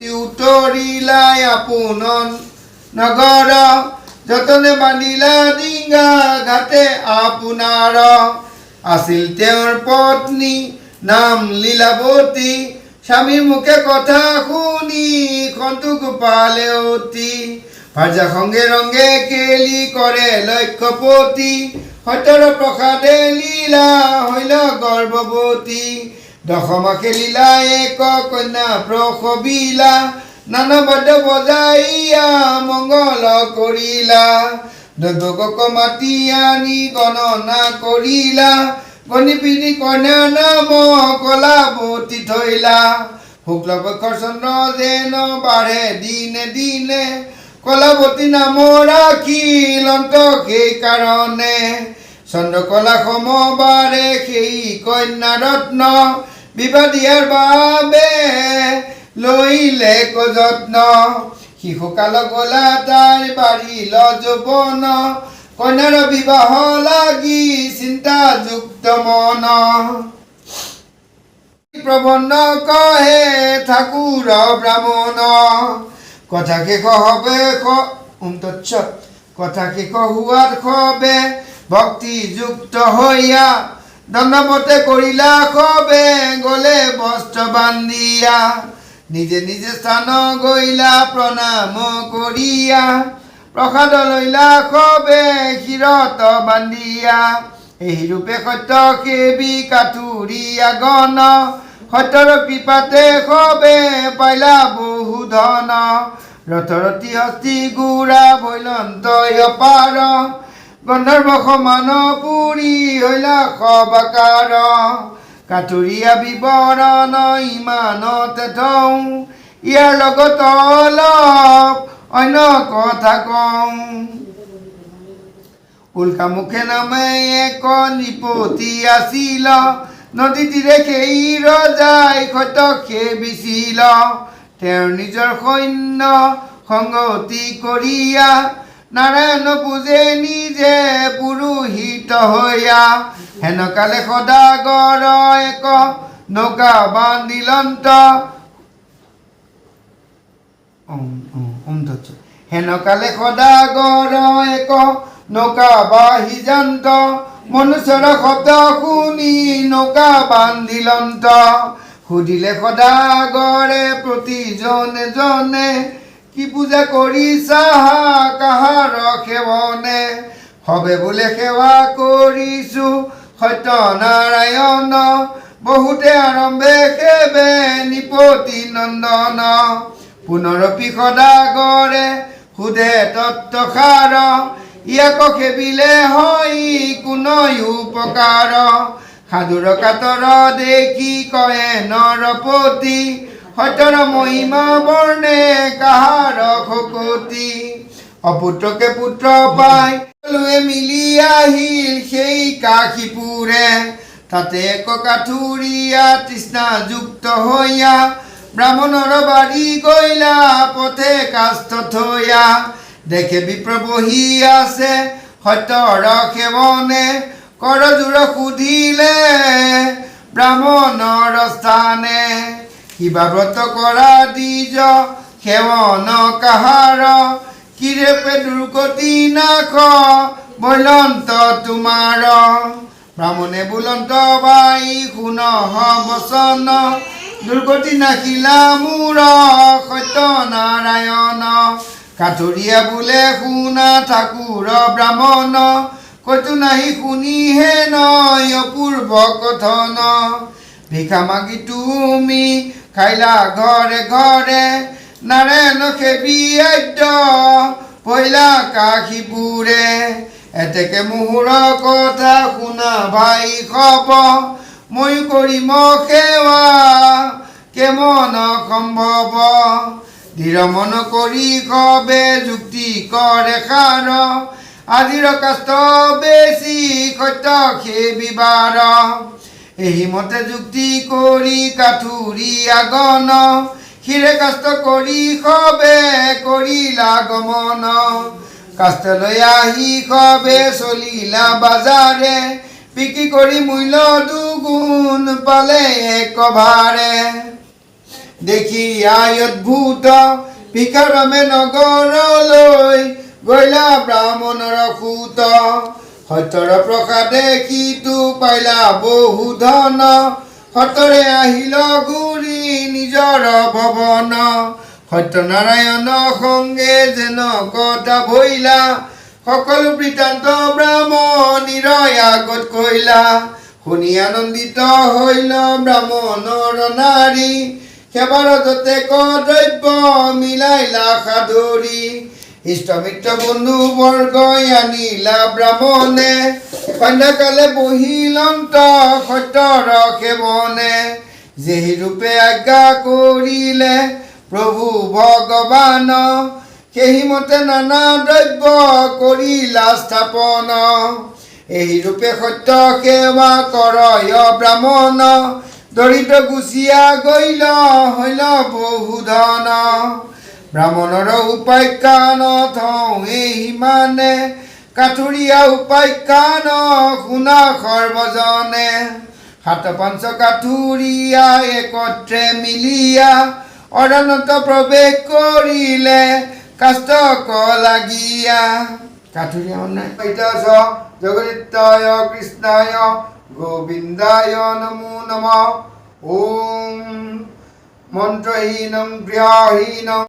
উতৰিলাই আপোনন নগৰ যতনে বান্ধিলা ডিঙা ঘাটে আপোনাৰ আছিল তেওঁৰ পত্নী নাম লীলাৱতী স্বামীৰ মুখে কথা শুনি সন্তোষ পালে অতি ভাজা সঙ্গে ৰংগে কেলি কৰে লক্ষ্যপতি সত্যৰ প্ৰসাদে লীলা হৈল গৰ্ভৱতী দশমাসে লীলা এক কন্যা প্ৰসবিলা নানা বাদ্য বজাইয়া মংগল কৰিলা দৈৱকক মাতি আনি গণনা কৰিলা গণি পিনি কন্যাৰ নাম কলাৱতী থৈলা শুক্লপক্ষৰ চন্দ্ৰ যেন বাঢ়ে দিনে দিনে কলাৱতী নাম ৰাখিল সেই কাৰণে চন্দ্ৰকলা সমবাৰে সেই কন্যা ৰত্ন বিবাহ দিয়াৰ বাবে লৈলে যত্ন শিশুকাল গলা তাই বাঢ়িল যৌৱন কন্যাৰ বিবাহ লাগি চিন্তাযুক্ত মন প্ৰবন্ধ কহে ঠাকুৰ ব্ৰাহ্মণ কথা শেষ হবে কথা শেষ হোৱাত সবে ভক্তিযুক্ত হইয়া দণ্ডৱতে কৰিলা সবে গলে বস্ত্ৰ বান্ধিয়া নিজে নিজে স্থান গৈলা প্ৰণাম কৰিয়া প্ৰসাদ লৈলা সবে শিৰত বান্ধিয়া এই ৰূপে সত্য সেৱী কাঠুৰীয়া গণ সত্যৰ কৃপাতে সবে পাইলা বহু ধন ৰথৰতী হস্তি গুৰা ভৈলন্ত অপাৰ গন্ধৰ্ব সমান পুৰি হৈলা সবাকাৰ কাঠুৰীয়া বিৱৰণ ইমানতে থওঁ ইয়াৰ লগত অলপ অন্য কথা কওঁ উল্কামুখে নামে এক নৃপতি আছিল নদী তীৰে সেই ৰজাই সত্য সেবিছিল তেওঁৰ নিজৰ সৈন্য সংগতি কৰিয়া নাৰায়ণ পূজে নিজে পুৰোহিত হৈয়া হেনকালে সদাগৰ এক নৌকা বান্ধিলন্ত হেনকালে সদাগৰ এক নৌকা বাহিজান্ত মনুষ্যৰ শব্দ শুনি নৌকা বান্ধিলন্ত সুধিলে সদাগৰে প্ৰতিজনে জনে কি পূজা কৰিছা কাহাৰ সেৱনে সবে বোলে সেৱা কৰিছো সত্যনাৰায়ণ বহুতে আৰম্ভে সেৱে নৃপতি নন্দন পুনৰপি সদাগৰে সুধে তত্ত্বসাৰ ইয়াক সেবিলে হয় কোনই উপকাৰ সাধুৰ কাতৰ দেখি কয়ে নৰপতি সত্যৰ মহিমা বৰ্ণে কাহাৰ শকতি অপুত্ৰকে পুত্ৰ পাই মিলি আহিল সেই কাশীপুৰে তাতে এক কাঠুৰীয়া তৃষ্ণাযুক্ত হৈয়া ব্ৰাহ্মণৰ বাৰী গৈলা পথে কাষ্ঠ থৈয়া দেখে বিপ্ৰ বহি আছে সত্যৰ সেৱনে কৰজোৰ সুধিলে ব্ৰাহ্মণৰ স্থানে কিবা ব্ৰত কৰা দ্বিজ সেৱন কাহাৰ কিৰেপে দুৰ্গতি নাশ বৈলন্ত তোমাৰ ব্ৰাহ্মণে বুলন্ত বাই শুন বচন দুৰ্গতি নাখিলা মোৰ সত্যনাৰায়ণ কাঠুৰীয়া বোলে শুনা ঠাকুৰ ব্ৰাহ্মণ কৈতো নাহি শুনিহে নয় অপূৰ্ব কথন ভিক্ষা মাগি তুমি খাইলা ঘৰে ঘৰে নাৰায়ণ সেৱী আদ্য পহিলা কাশীপুৰে এতেকে মুহুৰ কথা শুনা ভাই খব ময়ো কৰিম সেৱা কেমন সম্ভৱ দৃঢ় মন কৰি সবে যুক্তি কৰে সাৰ আজিৰ কাষ্ট বেছি সত্য সেবিবাৰ এই মতে যুক্তি কৰি কাঠুৰীয়া গণ শিৰে কাষ্ট কৰি সবে কৰিলা গমন কাষ্টলৈ আহি সবে চলিলা বাজাৰে বিক্ৰী কৰি মূল্য দুগুণ পালে এক ভাৰে দেখি আই অদ্ভুত ভিকাৰামে নগৰলৈ গৈলা ব্ৰাহ্মণৰ সুত সত্যৰ প্ৰসাদে সিটো পাইলা বহু ধন সতৰে আহিল ঘূৰি নিজৰ ভৱন সত্যনাৰায়ণ সংগে যেন কথা ভৈলা সকলো বৃত্তান্ত ব্ৰাহ্মণীৰ আগত কৈলা শুনি আনন্দিত হৈল ব্ৰাহ্মণৰ নাৰী সেৱাৰ যতে কৰ্তব্য মিলাইলা সাদৰী ইষ্টমিত্ৰ বন্ধু বৰ্গই আনিলা ব্ৰাহ্মণে সন্ধ্যাকালে বহিলন্ত সত্যৰ সেৱনে যেহি ৰূপে আজ্ঞা কৰিলে প্ৰভু ভগৱান সেই মতে নানা দ্ৰব্য কৰিলা স্থাপন এই ৰূপে সত্য সেৱা কৰয় ব্ৰাহ্মণ দৰিদ্ৰ গুচিয়া গৈল হৈল বহু ধন ব্ৰাহ্মণৰ উপাখ্যান থওঁ এই সিমানে কাঠুৰীয়া উপাখ্যান শুনা সৰ্বজনে সাত পাঞ্চ কাঠুৰীয়া একত্ৰে মিলিয়া অৰণ্যত প্ৰৱেশ কৰিলে কাষ্টক লাগিয়া কাঠুৰীয়া জগদিত্তায় কৃষ্ণায় গোবিন্দায় নমো নমঃ ওম মন্ত্ৰহীনং ক্ৰিয়াহীনং